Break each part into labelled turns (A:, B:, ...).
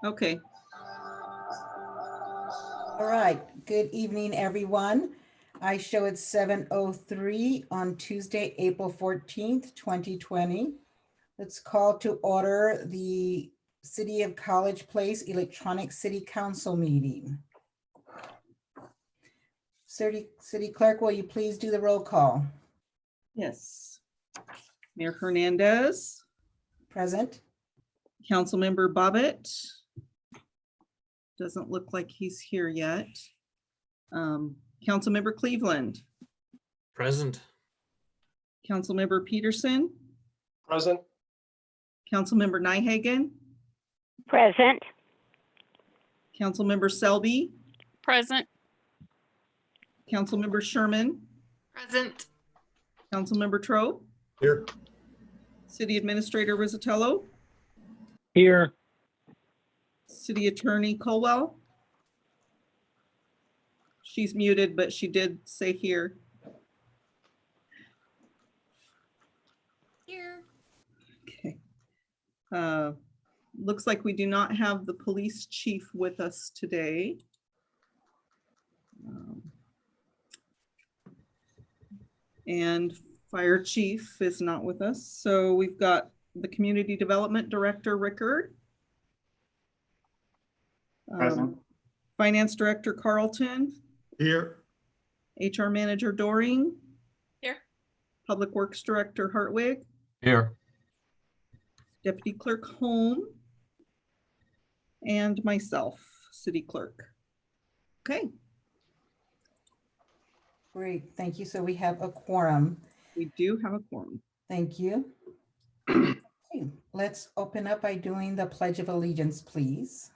A: Okay.
B: All right, good evening, everyone. I show it's 7:03 on Tuesday, April 14th, 2020. Let's call to order the City of College Place Electronic City Council meeting. City Clerk, will you please do the roll call?
A: Yes. Mayor Hernandez,
B: Present.
A: Councilmember Bobbitt. Doesn't look like he's here yet. Councilmember Cleveland,
C: Present.
A: Councilmember Peterson,
D: Present.
A: Councilmember Nyhagen,
E: Present.
A: Councilmember Selby,
F: Present.
A: Councilmember Sherman,
F: Present.
A: Councilmember Trope,
D: Here.
A: City Administrator Rizzatello,
G: Here.
A: City Attorney Colwell. She's muted, but she did say here.
F: Here.
A: Okay. Looks like we do not have the police chief with us today. And fire chief is not with us. So we've got the community development director, Rickard.
D: Present.
A: Finance director, Carlton.
D: Here.
A: HR manager, Doring.
F: Here.
A: Public works director, Hartwig.
C: Here.
A: Deputy clerk, Holm. And myself, city clerk. Okay,
B: Great, thank you. So we have a quorum.
A: we do have a quorum.
B: Thank you. Okay, let's open up by doing the Pledge of Allegiance, please.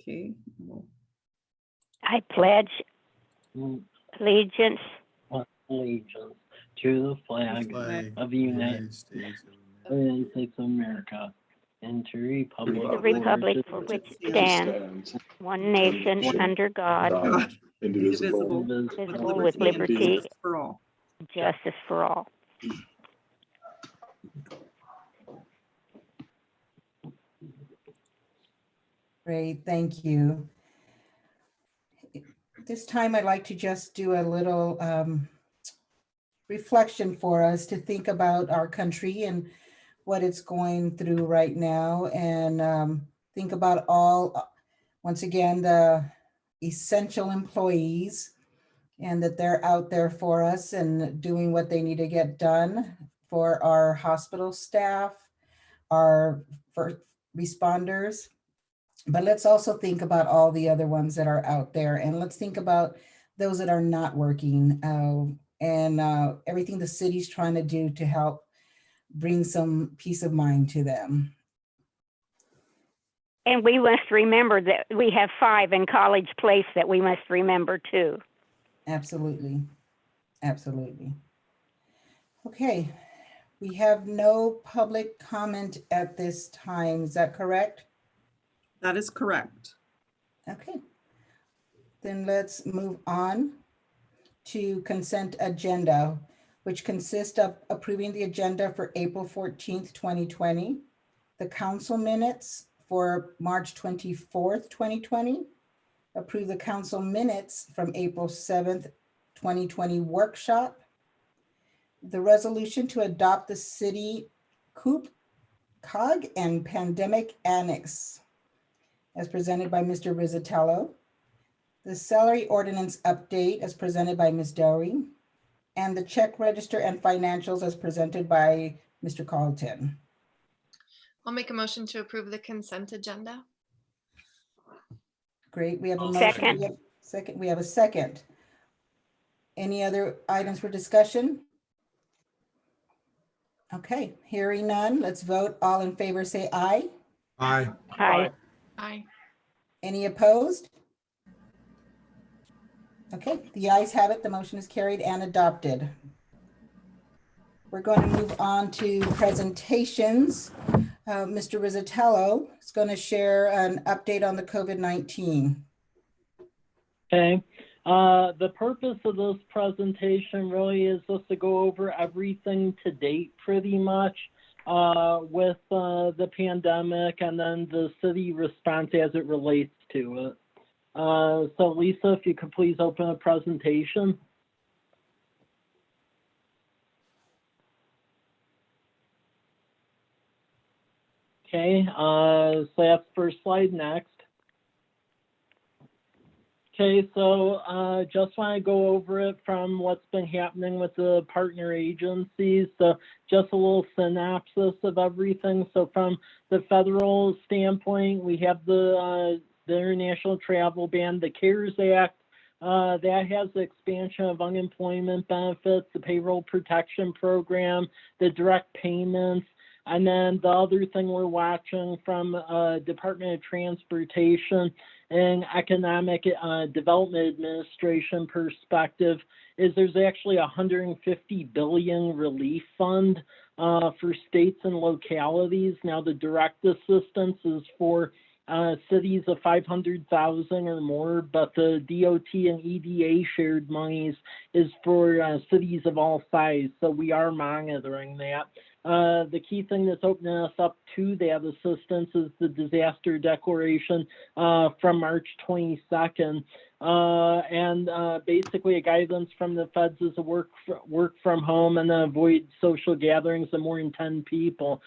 A: Okay. Well,
E: I pledge allegiance
G: Allegiance to the flag of the United States of America and to the
E: republic for which it stands, one nation under God,
A: indivisible,
E: visible with liberty,
A: justice for all.
E: justice for all.
B: Great, thank you. This time I'd like to just do a little reflection for us to think about our country and what it's going through right now, and think about all, once again, the essential employees, and that they're out there for us and doing what they need to get done for our hospital staff, our first responders. But let's also think about all the other ones that are out there, and let's think about those that are not working, and everything the city's trying to do to help bring some peace of mind to them.
E: And we must remember that we have 5 in College Place that we must remember too.
B: Absolutely, absolutely. Okay, we have no public comment at this time, is that correct?
A: That is correct.
B: Okay, then let's move on to consent agenda, which consists of approving the agenda for April 14th, 2020, the council minutes for March 24th, 2020, approve the council minutes from April 7th, 2020 workshop, the resolution to adopt the city COG and pandemic annex as presented by Mr. Rizzatello, the salary ordinance update as presented by Ms. Doring, and the check register and financials as presented by Mr. Carlton.
F: I'll make a motion to approve the consent agenda.
B: Great, we have a motion.
E: Second.
B: We have a second. Any other items for discussion? Okay, hearing none, let's vote. All in favor say aye.
D: Aye.
E: Aye.
F: Aye.
B: Any opposed? Okay, the ayes have it. The motion is carried and adopted. We're going to move on to presentations. Mr. Rizzatello is going to share an update on the COVID-19.
G: Okay. The purpose of this presentation really is just to go over everything to date pretty much. with the pandemic and then the city response as it relates to it. So Lisa, if you could please open a presentation. Okay, so that's first slide, next. Okay, so just want to go over it from what's been happening with the partner agencies. So just a little synopsis of everything. So from the federal standpoint, we have the international travel ban, the CARES Act, that has the expansion of unemployment benefits, the payroll protection program, the direct payments, and then the other thing we're watching from Department of Transportation and Economic Development Administration perspective is there's actually a $150 billion relief fund for states and localities. Now the direct assistance is for cities of 500,000 or more, but the DOT and EDA shared monies is for cities of all size. So we are monitoring that. The key thing that's opening us up to that assistance is the disaster declaration from March 22nd. And basically a guidance from the feds is a work from home and avoid social gatherings of more than 10 people.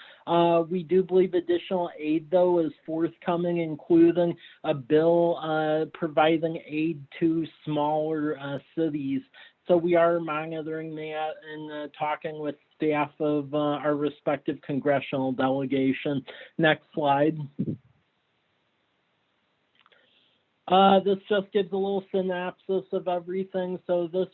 G: We do believe additional aid, though, is forthcoming, including a bill providing aid to smaller cities. So we are monitoring that and talking with staff of our respective congressional delegation. Next slide. This just gives a little synopsis of everything. So this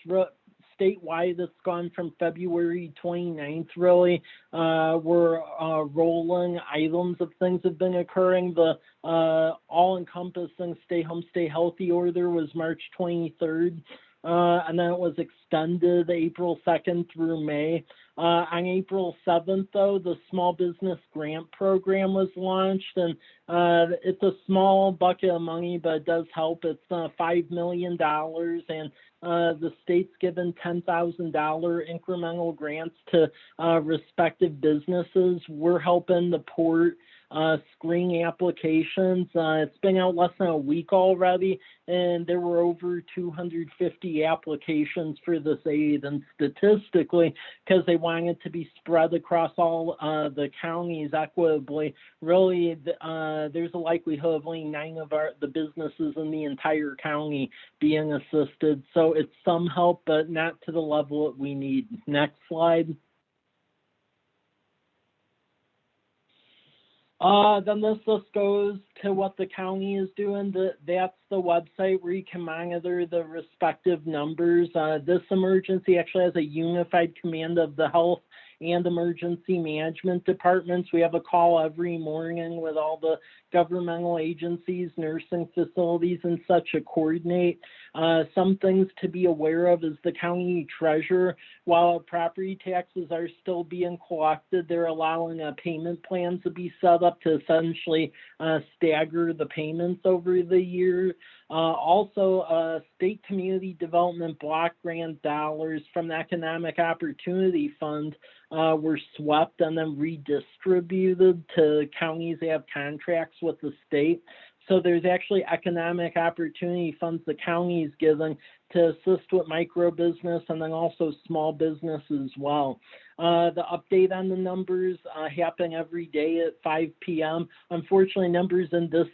G: statewide, it's gone from February 29th, really. We're rolling items of things have been occurring. The all-encompassing Stay Home, Stay Healthy order was March 23rd. And then it was extended April 2nd through May. On April 7th, though, the Small Business Grant Program was launched, and it's a small bucket of money, but it does help. It's $5 million, and the state's given $10,000 incremental grants to respective businesses. We're helping the port screening applications. It's been out less than a week already, and there were over 250 applications for this aid. And statistically, because they want it to be spread across all the counties equitably, really there's a likelihood of only 9 of the businesses in the entire county being assisted. So it's some help, but not to the level that we need. Next slide. Then this just goes to what the county is doing. That's the website where you can monitor the respective numbers. This emergency actually has a unified command of the health and emergency management departments. We have a call every morning with all the governmental agencies, nursing facilities, and such to coordinate. Some things to be aware of is the county treasurer, while property taxes are still being collected, they're allowing payment plans to be set up to essentially stagger the payments over the year. Also, state community development block grant dollars from the Economic Opportunity Fund were swept and then redistributed to counties that have contracts with the state. So there's actually economic opportunity funds the county is giving to assist with micro business and then also small business as well. The update on the numbers happen every day at 5 p.m. Unfortunately, numbers in this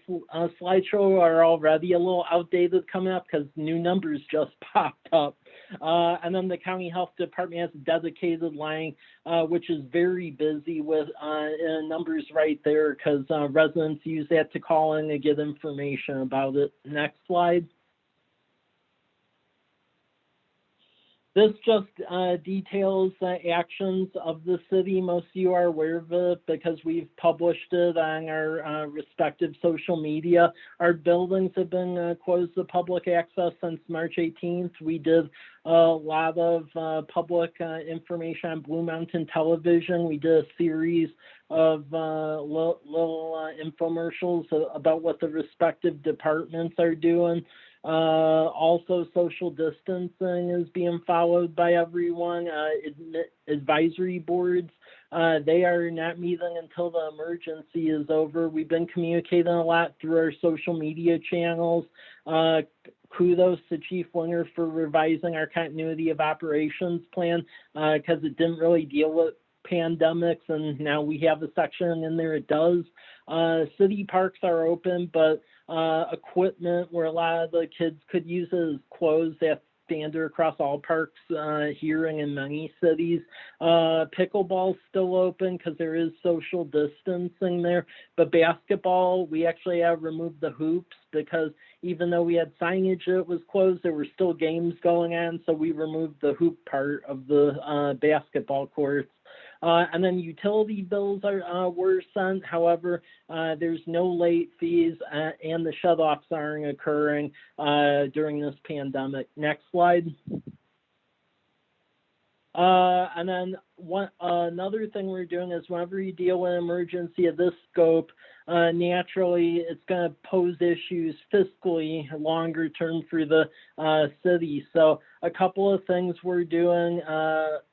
G: slideshow are already a little outdated coming up because new numbers just popped up. And then the county health department has a dedicated line, which is very busy with numbers right there because residents use that to call in and get information about it. Next slide. This just details the actions of the city. Most of you are aware of it because we've published it on our respective social media. Our buildings have been closed to public access since March 18th. We did a lot of public information on Blue Mountain Television. We did a series of little infomercials about what the respective departments are doing. Also, social distancing is being followed by everyone. Advisory boards They are not meeting until the emergency is over. We've been communicating a lot through our social media channels. Kudos to Chief Winger for revising our continuity of operations plan because it didn't really deal with pandemics, and now we have a section in there it does. City parks are open, but equipment where a lot of the kids could use it is closed. That's standard across all parks here and in many cities. Pickleball's still open because there is social distancing there, but basketball, we actually have removed the hoops because even though we had signage that was closed, there were still games going on, so we removed the hoop part of the basketball courts. And then utility bills were sent. However, there's no late fees and the shutoffs aren't occurring during this pandemic. Next slide. And then another thing we're doing is whenever you deal with an emergency of this scope, naturally it's going to pose issues fiscally longer term for the city. So a couple of things we're doing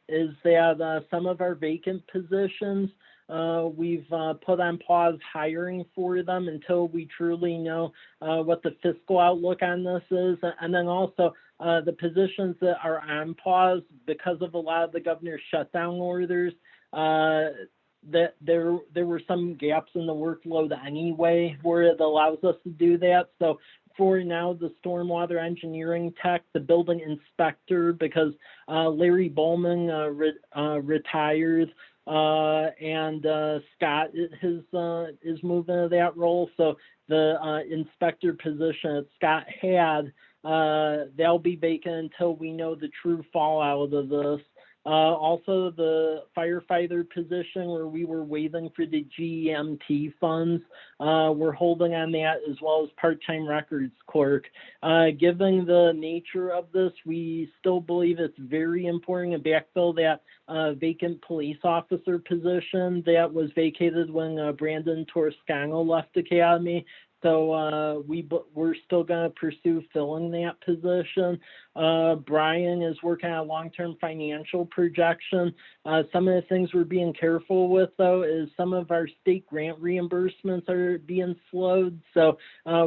G: is that some of our vacant positions, we've put on pause hiring for them until we truly know what the fiscal outlook on this is. And then also the positions that are on pause because of a lot of the governor's shutdown orders, that there were some gaps in the workload anyway where it allows us to do that. So for now, the stormwater engineering tech, the building inspector, because Larry Bowman retired, and Scott is moving to that role. So the inspector position that Scott had, they'll be vacant until we know the true fallout of this. Also, the firefighter position where we were waiting for the GEMT funds, we're holding on that, as well as part-time records clerk. Given the nature of this, we still believe it's very important to backfill that vacant police officer position that was vacated when Brandon Toscano left Academy. So we're still going to pursue filling that position. Brian is working on a long-term financial projection. Some of the things we're being careful with, though, is some of our state grant reimbursements are being slowed. So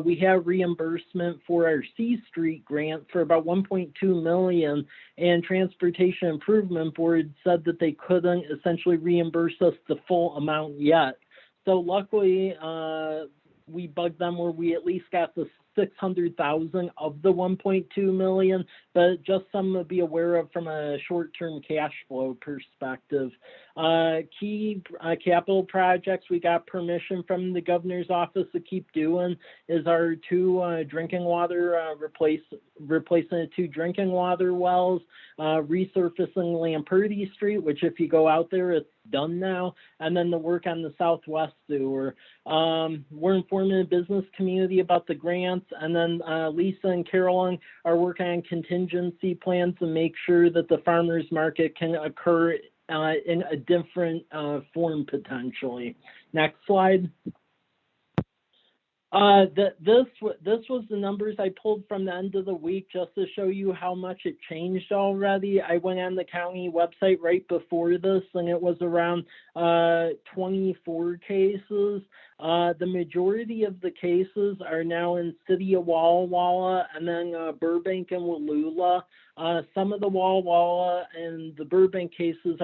G: we have reimbursement for our C Street grant for about $1.2 million, and Transportation Improvement Board said that they couldn't essentially reimburse us the full amount yet. So luckily, we bugged them where we at least got the $600,000 of the $1.2 million, but just something to be aware of from a short-term cash flow perspective. Key capital projects we got permission from the governor's office to keep doing is our two drinking water, replacing the two drinking water wells, resurfacing Lamperti Street, which if you go out there, it's done now, and then the work on the southwest sewer. We're informing the business community about the grants, and then Lisa and Carolyn are working on contingency plans to make sure that the farmers market can occur in a different form potentially. Next slide. This was the numbers I pulled from the end of the week just to show you how much it changed already. I went on the county website right before this, and it was around 24 cases. The majority of the cases are now in City of Walla Walla and then Burbank and Wallula. Some of the Walla Walla and the Burbank cases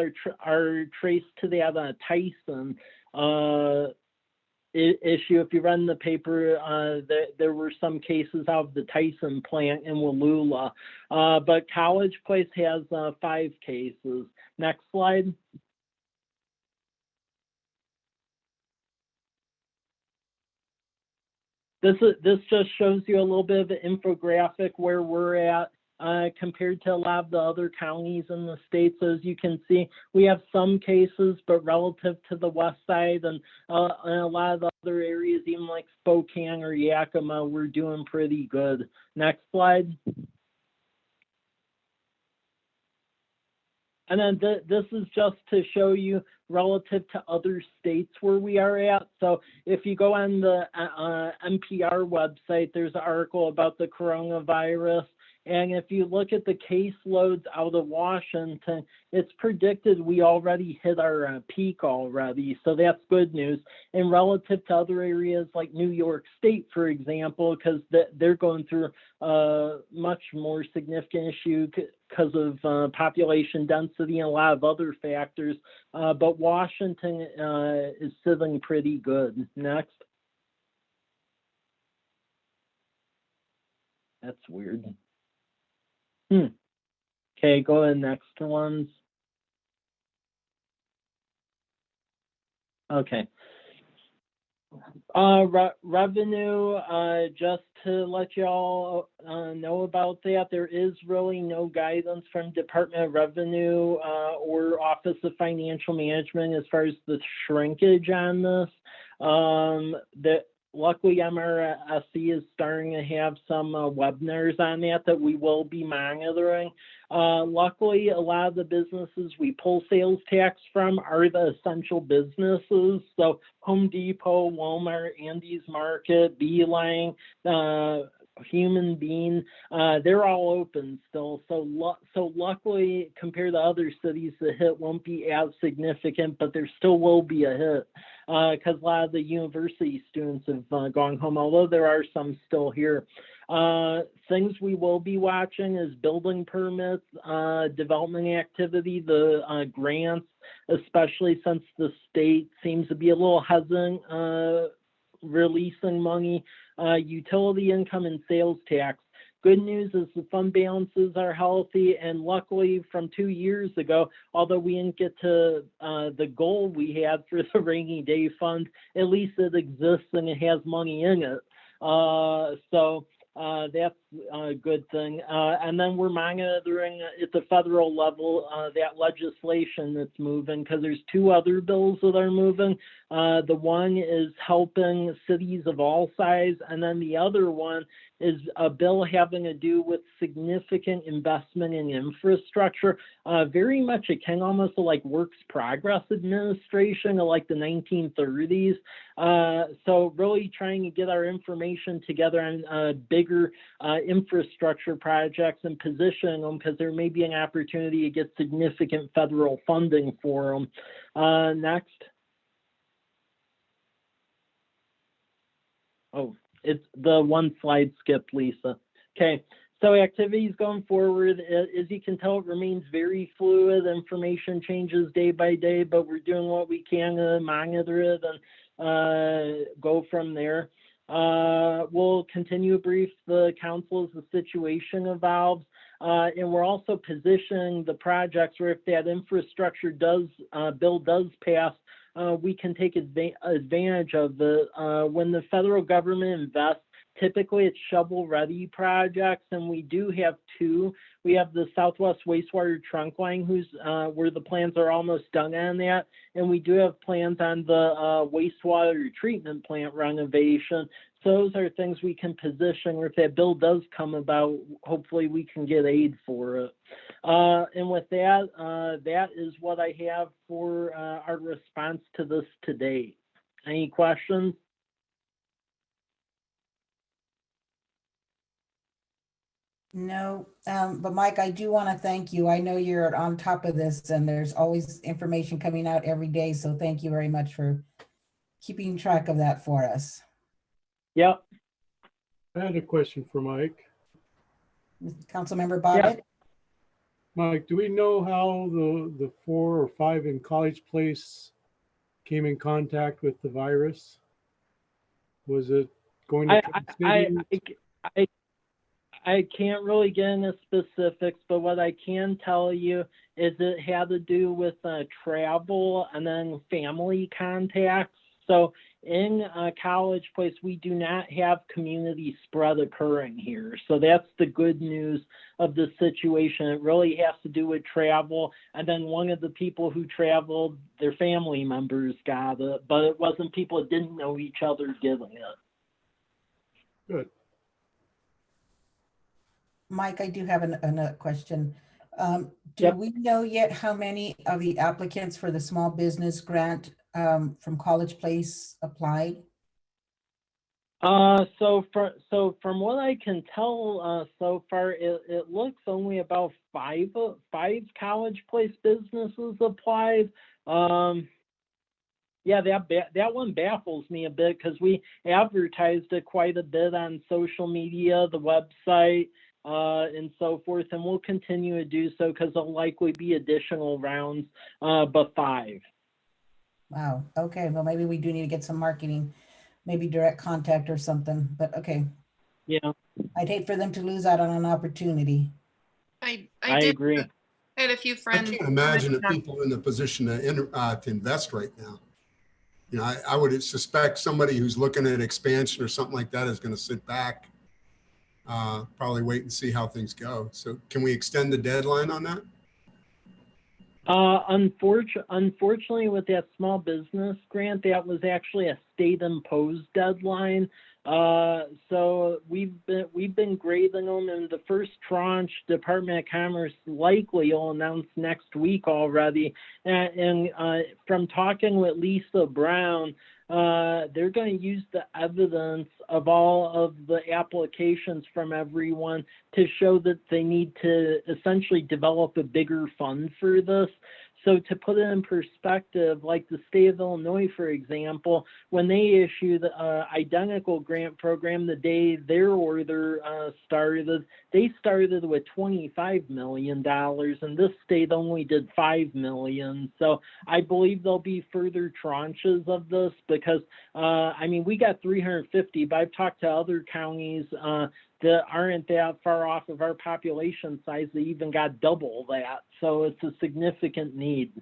G: are traced to that Tyson issue. If you run the paper, there were some cases out of the Tyson plant in Wallula, but College Place has 5 cases. Next slide. This just shows you a little bit of an infographic where we're at compared to a lot of the other counties in the state. So as you can see, we have some cases, but relative to the west side and a lot of the other areas, even like Spokane or Yakima, we're doing pretty good. Next slide. And then this is just to show you relative to other states where we are at. So if you go on the NPR website, there's an article about the coronavirus, And if you look at the caseloads out of Washington, it's predicted we already hit our peak already. So that's good news. And relative to other areas like New York State, for example, because they're going through a much more significant issue because of population density and a lot of other factors. But Washington is sitting pretty good. Next. That's weird. Okay, go ahead, next ones. Okay. Revenue, just to let y'all know about that, there is really no guidance from Department of Revenue or Office of Financial Management as far as the shrinkage on this. Luckily, MRSC is starting to have some webinars on that we will be monitoring. Luckily, a lot of the businesses we pull sales tax from are the essential businesses. So Home Depot, Walmart, Andy's Market, Beeline, Human Bean, they're all open still. So luckily, compared to other cities, the hit won't be as significant, but there still will be a hit because a lot of the university students have gone home, although there are some still here. Things we will be watching is building permits, development activity, the grants, especially since the state seems to be a little hesitant releasing money, utility income and sales tax. Good news is the fund balances are healthy, and luckily from 2 years ago, although we didn't get to the goal we had for the rainy day fund, at least it exists and it has money in it. So that's a good thing. And then we're monitoring at the federal level that legislation that's moving, because there's 2 other bills that are moving. The one is helping cities of all size, and then the other one is a bill having to do with significant investment in infrastructure, very much akin almost to like Works Progress Administration of like the 1930s. So really trying to get our information together on bigger infrastructure projects and position them, because there may be an opportunity to get significant federal funding for them. Next. Oh, it's the one slide skipped, Lisa. Okay, so activities going forward, as you can tell, it remains very fluid. Information changes day by day, but we're doing what we can to monitor it and go from there. We'll continue to brief the council as the situation evolves. And we're also positioning the projects where if that infrastructure bill does pass, we can take advantage of it. When the federal government invests, typically it's shovel-ready projects, and we do have 2. We have the Southwest Wastewater Trunk Line, where the plans are almost done on that, and we do have plans on the wastewater treatment plant renovation. So those are things we can position where if that bill does come about, hopefully we can get aid for it. And with that, that is what I have for our response to this today. Any questions?
B: No, but Mike, I do want to thank you. I know you're on top of this and there's always information coming out every day. So thank you very much for keeping track of that for us.
G: Yep.
C: I had a question for Mike.
B: Councilmember Bobbitt?
C: Mike, do we know how the 4 or 5 in College Place came in contact with the virus? Was it going to
G: I can't really get into specifics, but what I can tell you is it had to do with travel and then family contacts. So in College Place, we do not have community spread occurring here. So that's the good news of the situation. It really has to do with travel. And then one of the people who traveled, their family members got it, but it wasn't people that didn't know each other getting it.
C: Good.
B: Mike, I do have another question. Do we know yet how many of the applicants for the small business grant from College Place applied?
G: So from what I can tell, so far, it looks only about five College Place businesses applied. Yeah, that one baffles me a bit because we advertised it quite a bit on social media, the website, and so forth, and we'll continue to do so because there'll likely be additional rounds, but 5.
B: Wow. Okay. Well, maybe we do need to get some marketing, maybe direct contact or something, but okay.
G: Yeah,
B: I'd hate for them to lose out on an opportunity.
F: I
G: I
F: did.
G: agree.
F: I had a few
D: I
F: friends.
D: can't imagine that people are in the position to invest right now. You know, I would suspect somebody who's looking at expansion or something like that is going to sit back, probably wait and see how things go. So can we extend the deadline on that?
G: Unfortunately, with that small business grant, that was actually a state imposed deadline. So we've been grading them, and the first tranche, Department of Commerce likely will announce next week already. And from talking with Lisa Brown, they're going to use the evidence of all of the applications from everyone to show that they need to essentially develop a bigger fund for this. So to put it in perspective, like the state of Illinois, for example, when they issued the identical grant program the day their order started, they started with $25 million, and this state only did $5 million. So I believe there'll be further tranches of this because, I mean, we got 350, but I've talked to other counties that aren't that far off of our population size. They even got double that. So it's a significant need.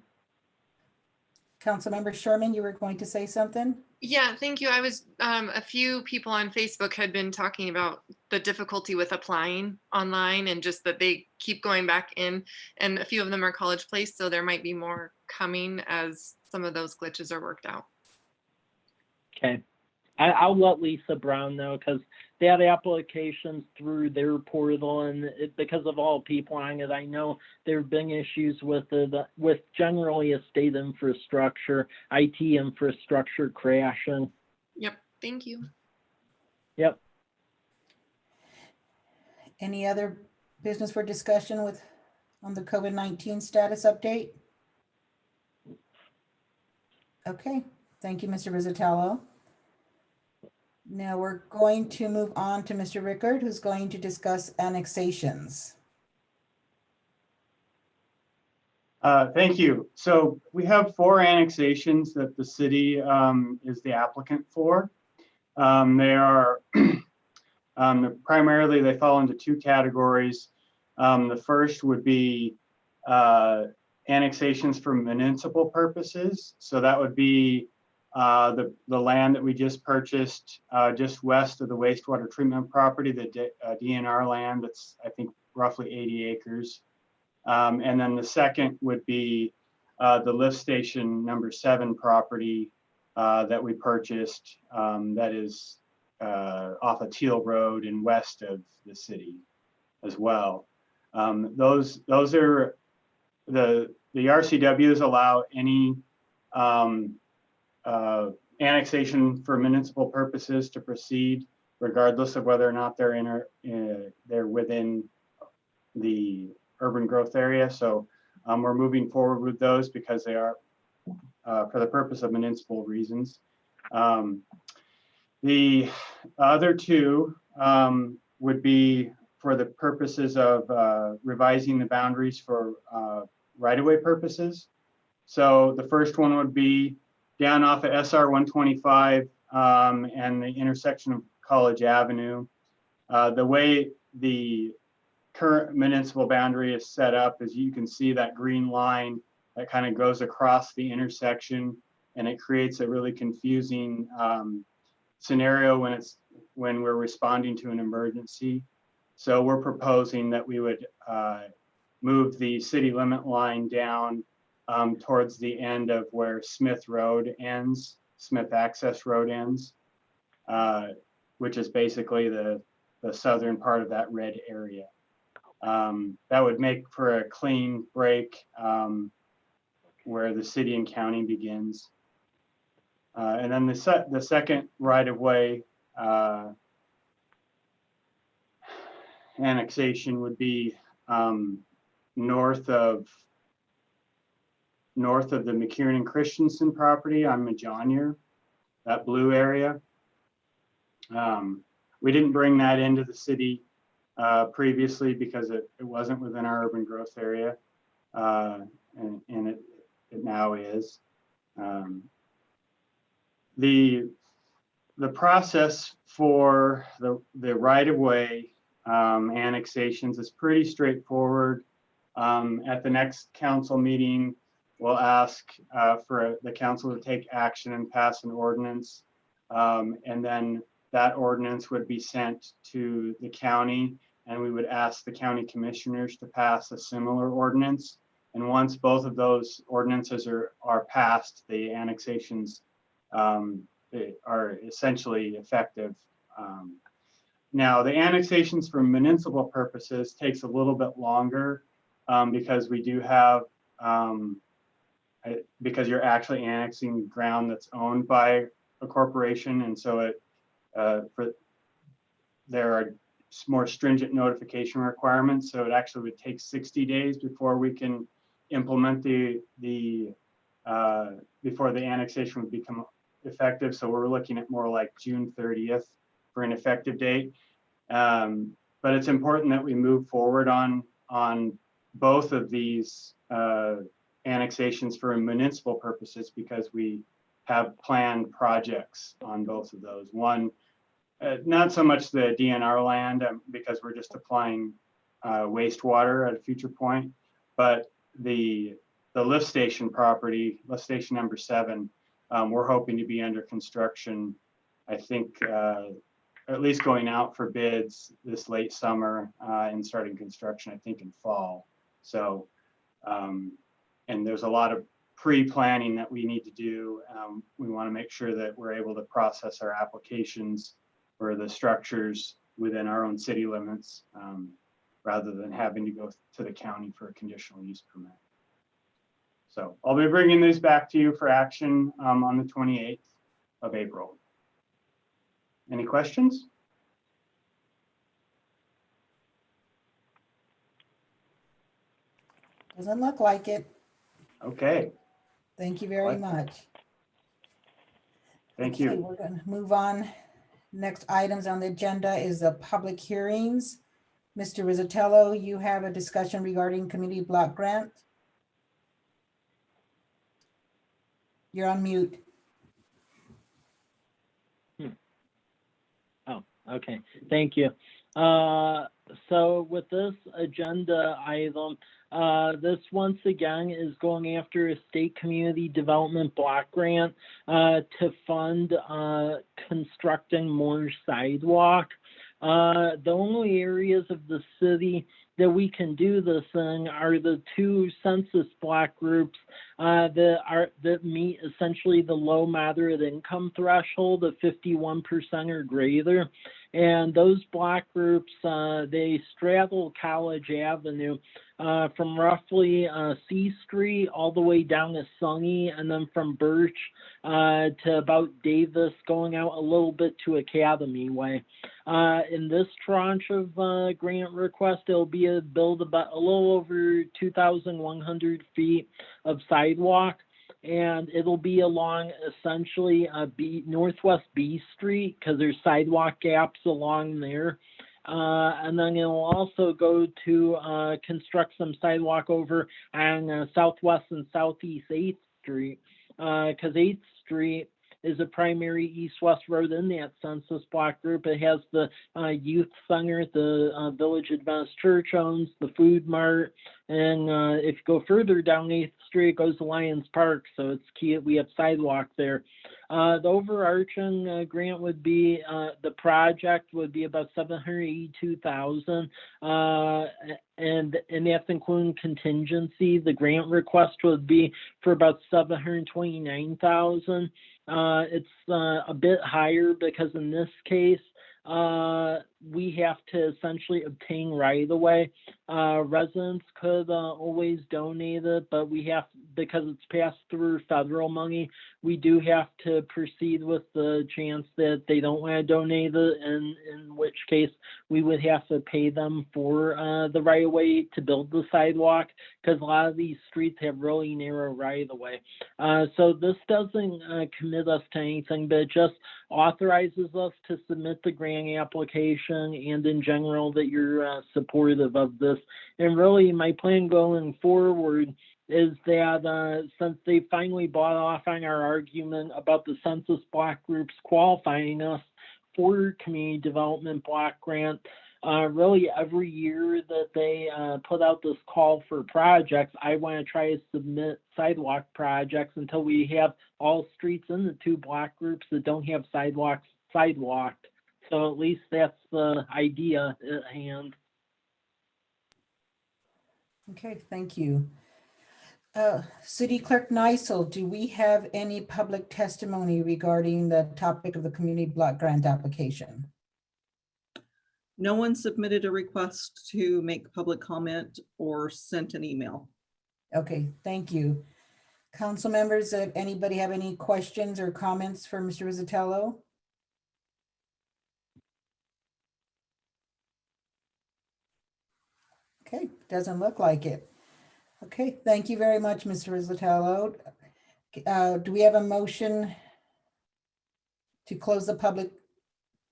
B: Councilmember Sherman, you were going to say something?
F: Yeah, thank you. I was, a few people on Facebook had been talking about the difficulty with applying online and just that they keep going back in, and a few of them are College Place, so there might be more coming as some of those glitches are worked out.
G: Okay. I'll let Lisa Brown know because they had applications through their portal, and because of all people on it, I know there have been issues with with generally a state infrastructure, IT infrastructure crashing.
F: Yep, thank you.
G: Yep.
B: Any other business for discussion on the COVID-19 status update? Okay, thank you, Mr. Rizzatello. Now we're going to move on to Mr. Rickard, who's going to discuss annexations.
H: Thank you. So we have 4 annexations that the city is the applicant for. They are primarily, they fall into 2 categories. The first would be annexations for municipal purposes. So that would be the land that we just purchased just west of the wastewater treatment property, the DNR land, that's I think roughly 80 acres. And then the second would be the lift station number 7 property that we purchased that is off of Teal Road and west of the city as well. Those are the RCWs allow any annexation for municipal purposes to proceed, regardless of whether or not they're within the urban growth area. So we're moving forward with those because they are for the purpose of municipal reasons. The other 2 would be for the purposes of revising the boundaries for right-of-way purposes. So the first one would be down off of SR 125 and the intersection of College Avenue. The way the current municipal boundary is set up is you can see that green line that kind of goes across the intersection, and it creates a really confusing scenario when we're responding to an emergency. So we're proposing that we would move the city limit line down towards the end of where Smith Road ends, Smith Access Road ends, which is basically the southern part of that red area. That would make for a clean break where the city and county begins. And then the second right of way annexation would be north of the McKiernan Christensen property on Majonier, that blue area. We didn't bring that into the city previously because it wasn't within our urban growth area, and it now is. The process for the right-of-way annexations is pretty straightforward. At the next council meeting, we'll ask for the council to take action and pass an ordinance. And then that ordinance would be sent to the county, and we would ask the county commissioners to pass a similar ordinance. And once both of those ordinances are passed, the annexations are essentially effective. Now, the annexations for municipal purposes takes a little bit longer because we do have, because you're actually annexing ground that's owned by a corporation, and so there are more stringent notification requirements. So it actually would take 60 days before we can implement before the annexation would become effective. So we're looking at more like June 30th for an effective date. But it's important that we move forward on both of these annexations for municipal purposes because we have planned projects on both of those. One, not so much the DNR land because we're just applying wastewater at a future point, but the lift station property, lift station number 7, we're hoping to be under construction, I think, at least going out for bids this late summer and starting construction, I think, in fall. So, and there's a lot of pre-planning that we need to do. We want to make sure that we're able to process our applications for the structures within our own city limits rather than having to go to the county for a conditional use permit. So I'll be bringing these back to you for action on the 28th of April. Any questions?
B: Doesn't look like it.
H: Okay.
B: Thank you very much.
H: Thank
B: Okay,
H: you.
B: we're going to move on. Next items on the agenda is the public hearings. Mr. Rizzatello, you have a discussion regarding community block grant. You're on mute.
G: Oh, okay. Thank you. So with this agenda item, this once again is going after a state community development block grant to fund constructing more sidewalk. The only areas of the city that we can do this in are the 2 census block groups that meet essentially the low moderate income threshold of 51% or greater. And those block groups, they straddle College Avenue from roughly C Street all the way down to Sunny, and then from Birch to about Davis, going out a little bit to Academy Way. In this tranche of grant request, it'll be a build about a little over 2,100 feet of sidewalk, and it'll be along essentially Northwest B Street because there's sidewalk gaps along there. And then it'll also go to construct some sidewalk over on Southwest and Southeast 8th Street because 8th Street is a primary east-west road in that census block group. It has the youth center, the Village Adventist Church owns, the food mart, and if you go further down 8th Street, it goes to Lions Park, so it's key that we have sidewalk there. The overarching grant would be, the project would be about $782,000, and that's including contingency. The grant request would be for about $729,000. It's a bit higher because in this case, we have to essentially obtain right of way. Residents could always donate it, but we have, because it's passed through federal money, we do have to proceed with the chance that they don't want to donate it, and in which case we would have to pay them for the right of way to build the sidewalk, because a lot of these streets have really narrow right of way. So this doesn't commit us to anything, but it just authorizes us to submit the grant application, and in general that you're supportive of this. And really my plan going forward is that since they finally bought off on our argument about the census block groups qualifying us for community development block grant, really every year that they put out this call for projects, I want to try to submit sidewalk projects until we have all streets in the 2 block groups that don't have sidewalks sidewalked. So at least that's the idea at hand.
B: Okay, thank you. City Clerk Nysel, do we have any public testimony regarding the topic of the community block grant application?
A: No one submitted a request to make public comment or sent an email.
B: Okay, thank you. Council members, if anybody have any questions or comments for Mr. Rizzatello? Okay, doesn't look like it. Okay, thank you very much, Mr. Rizzatello. Do we have a motion to close the public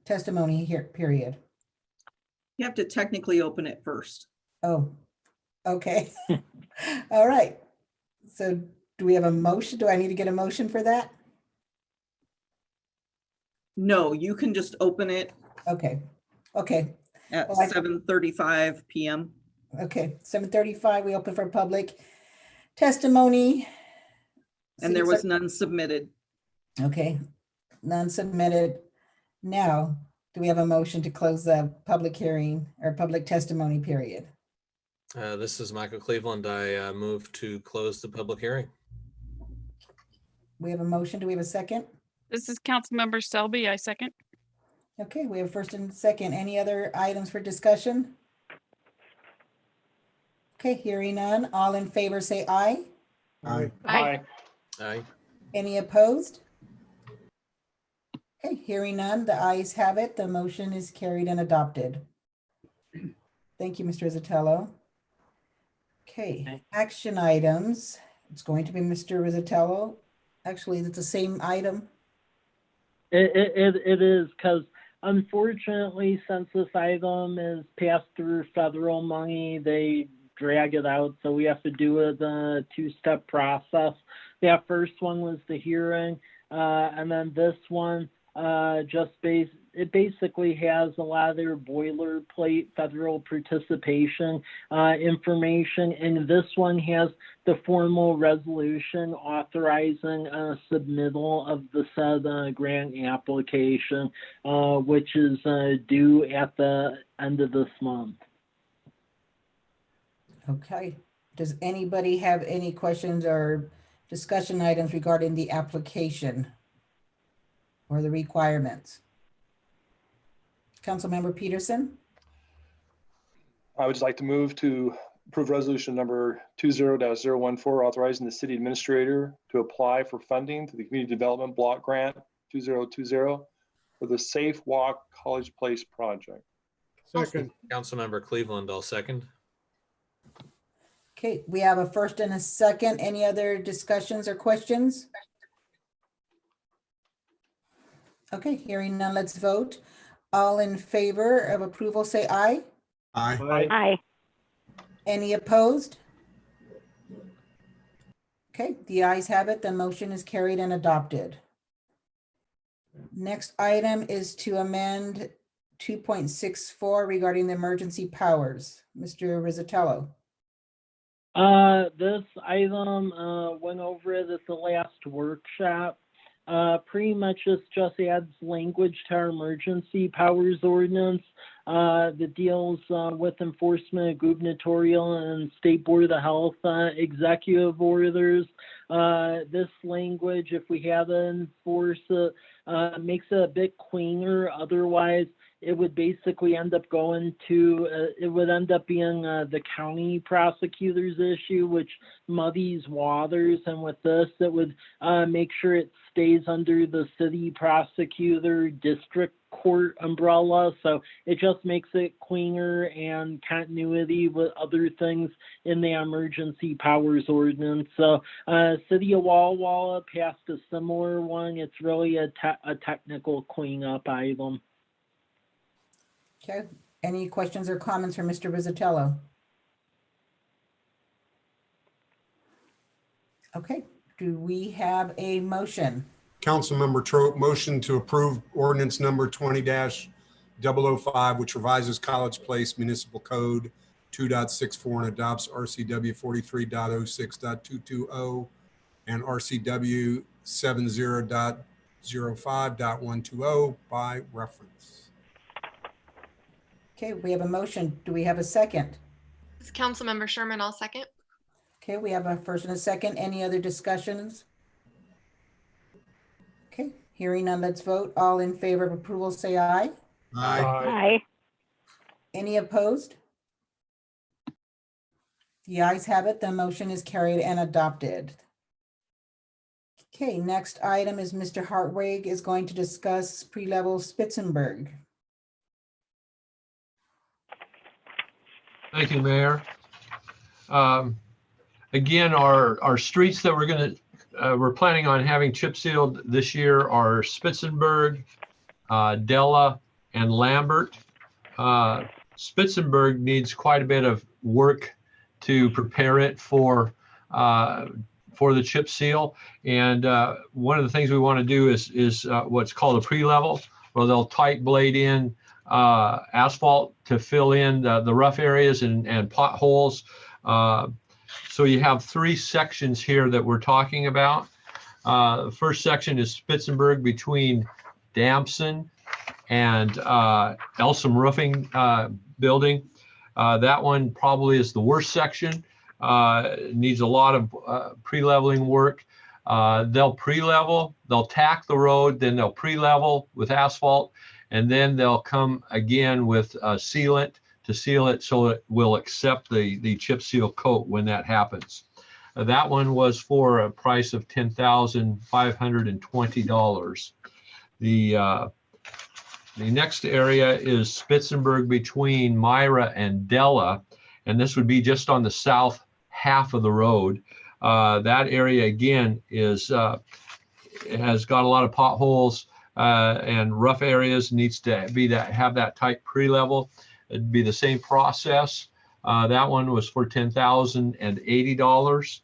B: testimony here, period?
A: You have to technically open it first.
B: Oh, okay. All right. So do we have a motion? Do I need to get a motion for that?
A: No, you can just open it
B: Okay, okay,
A: at
B: Well, I-
A: 7:35 p.m.
B: okay. 7:35, we open for public testimony.
A: And there was none submitted.
B: Okay, none submitted. Now, do we have a motion to close the public hearing or public testimony period?
I: This is Michael Cleveland. I move to close the public hearing.
B: We have a motion. Do we have a second?
J: This is Councilmember Selby. I second.
B: Okay, we have first and second. Any other items for discussion? Okay, hearing none. All in favor say aye.
D: Aye.
F: Aye.
I: Aye.
B: Any opposed? Okay, hearing none. The ayes have it. The motion is carried and adopted. Thank you, Mr. Rizzatello. Okay, action items. It's going to be Mr. Rizzatello. Actually, it's the same item.
G: It is, because unfortunately, since this item is passed through federal money, they drag it out. So we have to do a 2-step process. That first one was the hearing, and then this one it basically has a lot of their boilerplate federal participation information, and this one has the formal resolution authorizing submittal of the said grant application, which is due at the end of this month.
B: Okay, does anybody have any questions or discussion items regarding the application or the requirements? Councilmember Peterson?
K: I would just like to move to approve resolution number 20-014, authorizing the city administrator to apply for funding to the Community Development Block Grant 2020 for the Safe Walk College Place project.
C: Second.
I: Councilmember Cleveland, I'll second.
B: Okay, we have a first and a second. Any other discussions or questions? Okay, hearing none, let's vote. All in favor of approval, say aye.
D: Aye.
E: Aye.
B: Any opposed? Okay, the ayes have it. The motion is carried and adopted. Next item is to amend 2.64 regarding the emergency powers. Mr. Rizzatello.
G: This item went over it at the last workshop. Pretty much this just adds language to our emergency powers ordinance that deals with enforcement of gubernatorial and state board of health executive orders. This language, if we have to enforce it, makes it a bit cleaner. Otherwise, it would basically end up going to, it would end up being the county prosecutor's issue, which muddies waters. And with this, it would make sure it stays under the city prosecutor district court umbrella. So it just makes it cleaner and continuity with other things in the emergency powers ordinance. So City of Walla Walla passed a similar one. It's really a technical cleanup item.
B: Okay, any questions or comments from Mr. Rizzatello? Okay, do we have a motion?
D: Councilmember Trope, motion to approve ordinance number 20-005, which revises College Place Municipal Code 2.64 and adopts RCW 43.06.220 and RCW 70.05.120 by reference.
B: Okay, we have a motion. Do we have a second?
F: This is Councilmember Sherman, I'll second.
B: Okay, we have a first and a second. Any other discussions? Okay, hearing none, let's vote. All in favor of approval, say aye.
D: Aye.
E: Aye.
B: Any opposed? The ayes have it. The motion is carried and adopted. Okay, next item is Mr. Hartwig is going to discuss pre-level Spitzenberg.
L: Thank you, Mayor. Again, our streets that we're planning on having chip sealed this year are Spitzenberg, Della, and Lambert. Spitzenberg needs quite a bit of work to prepare it for the chip seal. And one of the things we want to do is what's called a pre-level, where they'll tight blade in asphalt to fill in the rough areas and potholes. So you have three sections here that we're talking about. The first section is Spitzenberg between Damson and Elsom Roofing building. That one probably is the worst section. Needs a lot of pre-leveling work. They'll pre-level, they'll tack the road, then they'll pre-level with asphalt, and then they'll come again with sealant to seal it so it will accept the chip seal coat when that happens. That one was for a price of $10,520. The next area is Spitzenberg between Myra and Della, and this would be just on the south half of the road. That area again has got a lot of potholes and rough areas. Needs to have that tight pre-level. It'd be the same process. That one was for $10,080.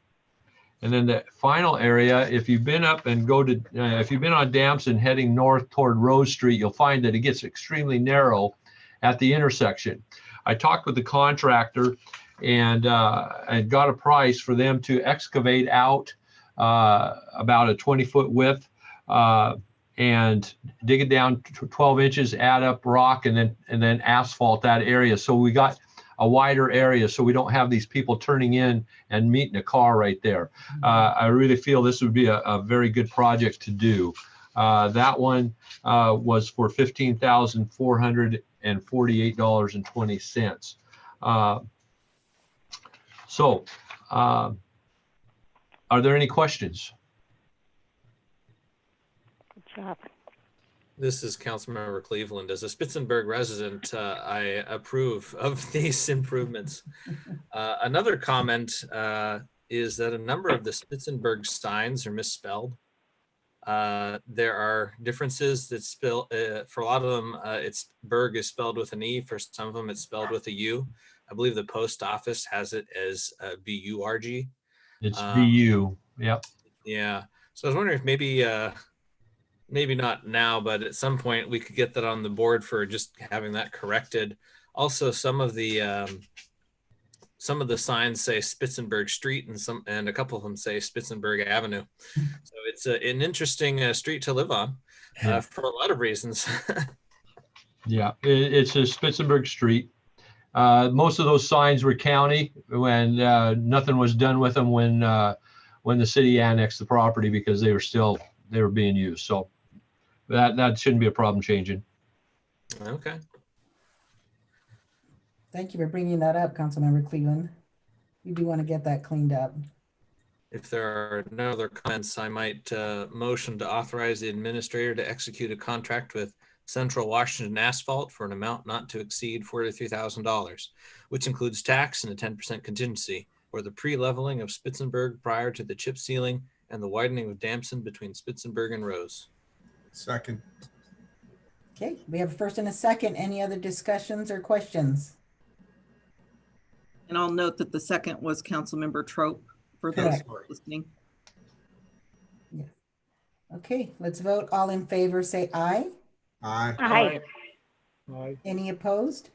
L: And then the final area, if you've been up and if you've been on Damson heading north toward Rose Street, you'll find that it gets extremely narrow at the intersection. I talked with the contractor and I got a price for them to excavate out about a 20-foot width and dig it down 12 inches, add up rock, and then asphalt that area. So we got a wider area so we don't have these people turning in and meeting a car right there. I really feel this would be a very good project to do. That one was for $15,448.20. Are there any questions?
E: Good job.
I: This is Councilmember Cleveland. As a Spitzenberg resident, I approve of these improvements. Another comment is that a number of the Spitzenberg signs are misspelled. There are differences that for a lot of them, Berg is spelled with an E. For some of them, it's spelled with a U. I believe the post office has it as B-U-R-G.
L: It's B-U, yep.
I: Yeah, so I was wondering if maybe not now, but at some point we could get that on the board for just having that corrected. Also, some of the signs say Spitzenberg Street, and a couple of them say Spitzenberg Avenue. So it's an interesting street to live on for a lot of reasons.
L: Yeah, it's a Spitzenberg Street. Most of those signs were county when nothing was done with them when the city annexed the property because they were being used. So that shouldn't be a problem changing.
I: Okay.
B: Thank you for bringing that up, Councilmember Cleveland. You do want to get that cleaned up.
I: If there are no other comments, I might motion to authorize the administrator to execute a contract with Central Washington Asphalt for an amount not to exceed $43,000, which includes tax and a 10% contingency for the pre-leveling of Spitzenberg prior to the chip sealing and the widening of Damson between Spitzenberg and Rose.
D: Second.
B: Okay, we have a first and a second. Any other discussions or questions?
A: And I'll note that the second was Councilmember Trope for those
B: Correct.
A: listening.
B: Okay, let's vote. All in favor, say aye.
D: Aye.
E: Aye.
C: Aye.
B: Any opposed?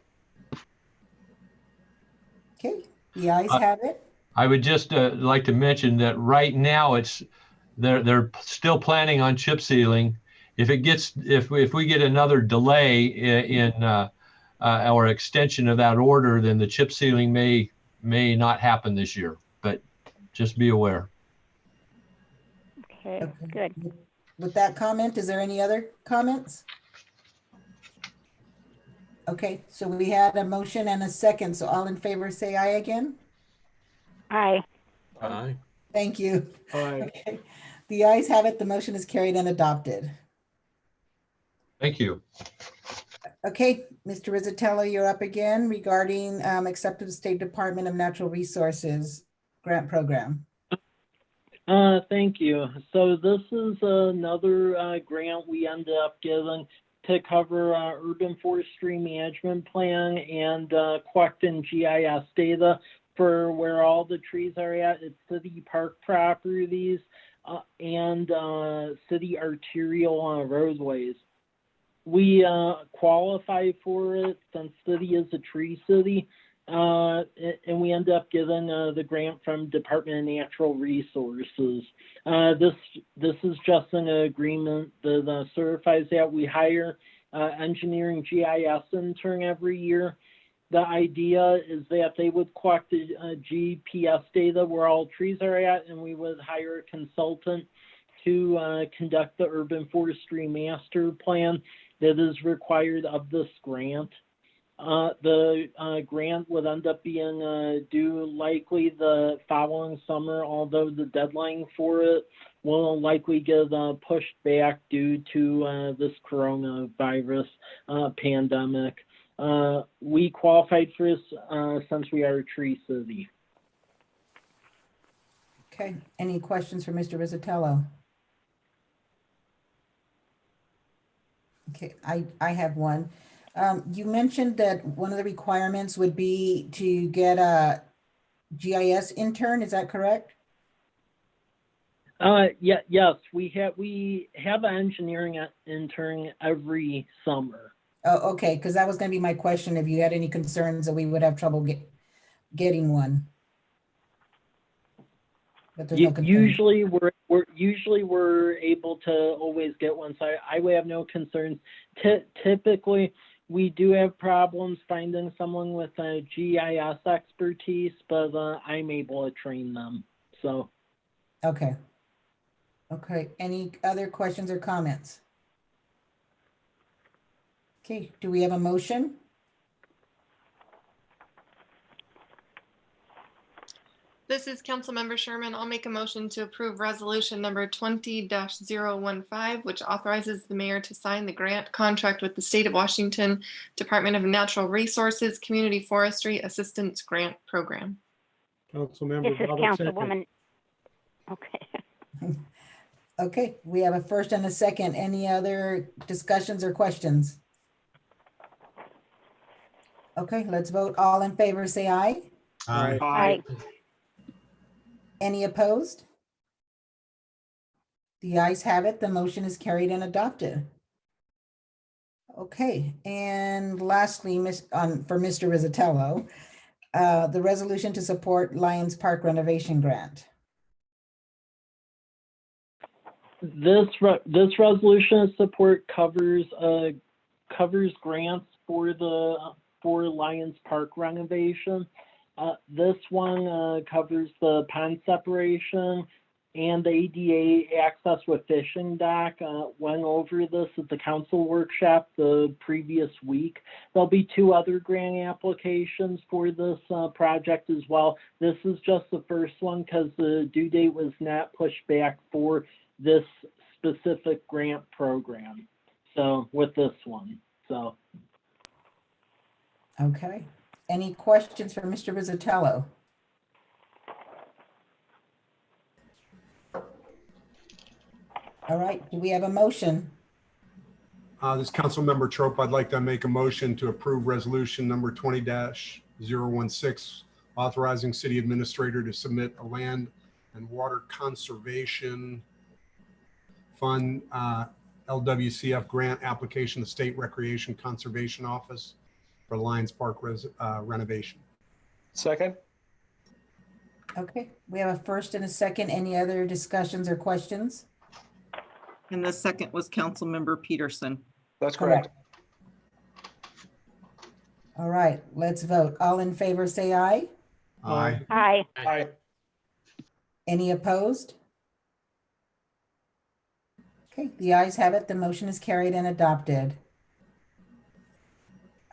B: Okay, the ayes have it.
L: I would just like to mention that right now they're still planning on chip sealing. If we get another delay in or extension of that order, then the chip sealing may not happen this year. But just be aware.
E: Okay, good.
B: With that comment, is there any other comments? Okay, so we had a motion and a second. So all in favor, say aye again.
E: Aye.
I: Aye.
B: Thank you.
C: Aye.
B: Okay. The ayes have it. The motion is carried and adopted.
L: Thank you.
B: Okay, Mr. Rizzatello, you're up again regarding accepted State Department of Natural Resources grant program.
G: Thank you. So this is another grant we ended up giving to cover urban forestry management plan and collecting GIS data for where all the trees are at. It's city park properties and city arterial roadways. We qualify for it since city is a tree city, and we end up getting the grant from Department of Natural Resources. This is just an agreement that certifies that we hire engineering GIS intern every year. The idea is that they would collect the GPS data where all trees are at, and we would hire a consultant to conduct the urban forestry master plan that is required of this grant. The grant would end up being due likely the following summer, although the deadline for it will likely get pushed back due to this coronavirus pandemic. We qualified for this since we are a tree city.
B: Okay, any questions for Mr. Rizzatello? Okay, I have one. You mentioned that one of the requirements would be to get a GIS intern, is that correct?
G: Yes, we have an engineering intern every summer.
B: Oh, okay, because that was going to be my question, if you had any concerns that we would have trouble getting one. But there's no concern.
G: Usually we're able to always get one, so I would have no concerns. Typically, we do have problems finding someone with a GIS expertise, but I'm able to train them. So.
B: Okay. Okay. Any other questions or comments? Okay. Do we have a motion?
F: This is Councilmember Sherman. I'll make a motion to approve resolution number 20-015, which authorizes the mayor to sign the grant contract with the State of Washington Department of Natural Resources Community Forestry Assistance Grant Program.
C: Councilmember
E: This is
C: Bobick, second.
E: Councilwoman. Okay.
B: Okay, we have a first and a second. Any other discussions or questions? Okay, let's vote. All in favor, say aye.
D: Aye.
E: Aye.
B: Any opposed? The ayes have it. The motion is carried and adopted. Okay, and lastly, for Mr. Rizzatello, the resolution to support Lions Park renovation grant.
G: This resolution of support covers grants for Lions Park renovation. This one covers the pond separation, and the ADA access with fishing dock. Went over this at the council workshop the previous week. There'll be 2 other grant applications for this project as well. This is just the first one because the due date was not pushed back for this specific grant program. So with this one, so.
B: Okay. Any questions for Mr. Rizzatello? All right, do we have a motion?
D: This is Councilmember Trope. I'd like to make a motion to approve resolution number 20-016, authorizing city administrator to submit a land and water conservation fund LWCF grant application to State Recreation Conservation Office for Lions Park renovation.
K: Second.
B: Okay, we have a first and a second. Any other discussions or questions?
A: And the second was Councilmember Peterson.
K: That's correct.
B: All right, let's vote. All in favor, say aye.
D: Aye.
E: Aye.
K: Aye.
B: Any opposed? Okay, the ayes have it. The motion is carried and adopted.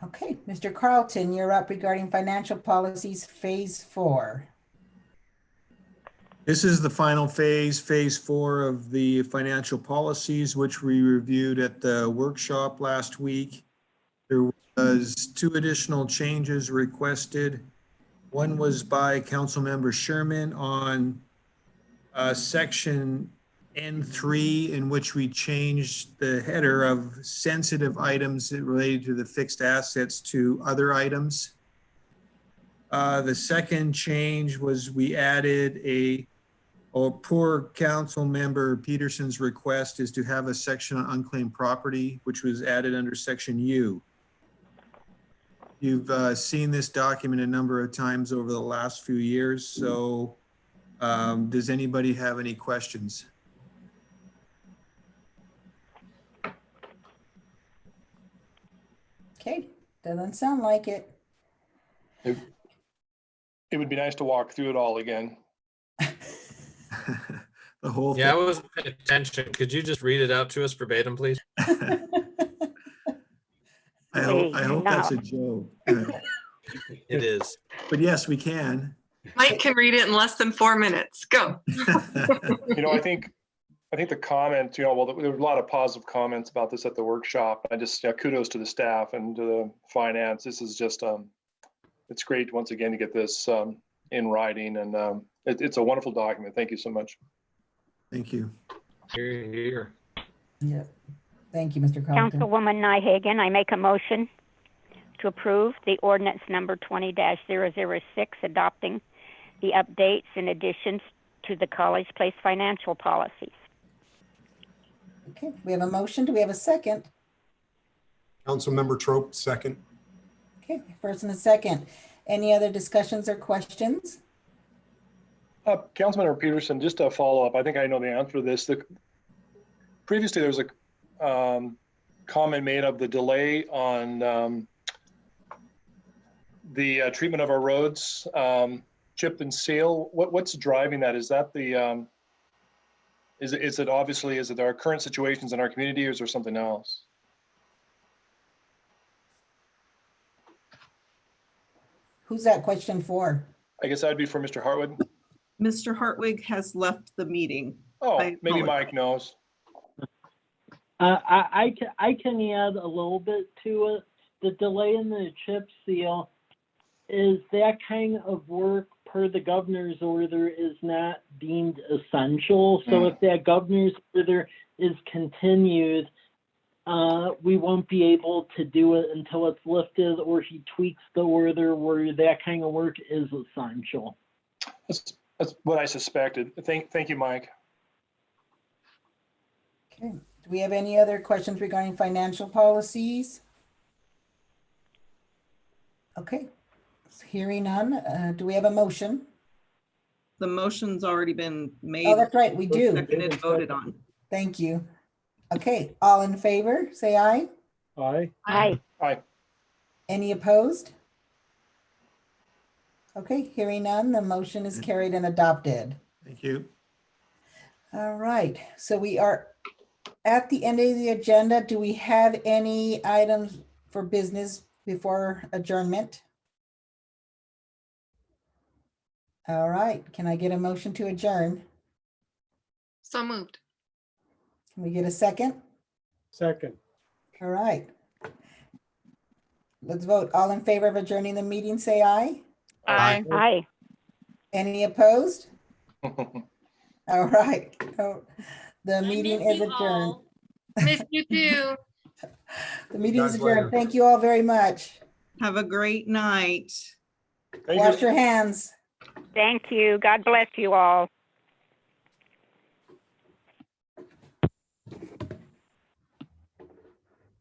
B: Okay, Mr. Carlton, you're up regarding financial policies, phase 4.
M: This is the final phase 4 of the financial policies, which we reviewed at the workshop last week. There was 2 additional changes requested. One was by Councilmember Sherman on section N3, in which we changed the header of sensitive items related to the fixed assets to other items. The second change was we added per Council Member Peterson's request is to have a section on unclaimed property, which was added under section U. You've seen this document a number of times over the last few years, so does anybody have any questions?
B: Okay, doesn't sound like it.
K: It would be nice to walk through it all again.
M: The whole thing.
I: Yeah, I wasn't paying attention. Could you just read it out to us verbatim, please?
M: I hope that's a joke.
I: It is.
M: But yes, we can.
F: Mike can read it in less than 4 minutes. Go.
K: You know, I think the comment, you know, well, there were a lot of positive comments about this at the workshop. I just, kudos to the staff and to the finance. This is just, it's great once again to get this in writing, and it's a wonderful document. Thank you so much.
M: Thank you.
I: Here, here.
B: Yeah, thank you, Mr. Carlton.
E: Councilwoman Nyhagen, I make a motion to approve the ordinance number 20-006, adopting the updates and additions to the College Place financial policies.
B: Okay, we have a motion. Do we have a second?
D: Councilmember Trope, second.
B: Okay, first and a second. Any other discussions or questions?
K: Councilmember Peterson, just a follow up. I think I know the answer to this. Previously, there was a comment made of the delay on the treatment of our roads, chip and seal. What's driving that? Is that the is it obviously, is it our current situations in our community, or is there something else?
B: Who's that question for?
K: I guess that'd be for Mr. Hartwig.
A: Mr. Hartwig has left the meeting.
K: Oh,
A: I
K: maybe
A: apologize.
K: Mike knows.
G: I can add a little bit to it. The delay in the chip seal is that kind of work per the governor's order is not deemed essential. So if that governor's order is continued, we won't be able to do it until it's lifted, or he tweaks the order where that kind of work is essential.
K: That's what I suspected. Thank you, Mike.
B: Okay, do we have any other questions regarding financial policies? Okay, hearing none, do we have a motion?
A: The motion's already been made.
B: Oh, that's right, we do.
A: Seconded, voted on.
B: Thank you. Okay, all in favor, say aye.
C: Aye.
E: Aye.
K: Aye.
B: Any opposed? Okay, hearing none, the motion is carried and adopted.
M: Thank you.
B: All right, so we are at the end of the agenda. Do we have any items for business before adjournment? All right, can I get a motion to adjourn?
F: So moved.
B: Can we get a second?
C: Second.
B: All right. Let's vote. All in favor of adjourning the meeting, say aye.
J: Aye.
E: Aye.
B: Any opposed? All right. Oh, the meeting is adjourned.
F: Miss you too.
B: The meeting is
D: Guys, later.
B: adjourned. Thank you all very much.
A: Have a great night.
K: Thank
B: Wash
K: you.
B: your hands.
E: Thank you. God bless you all.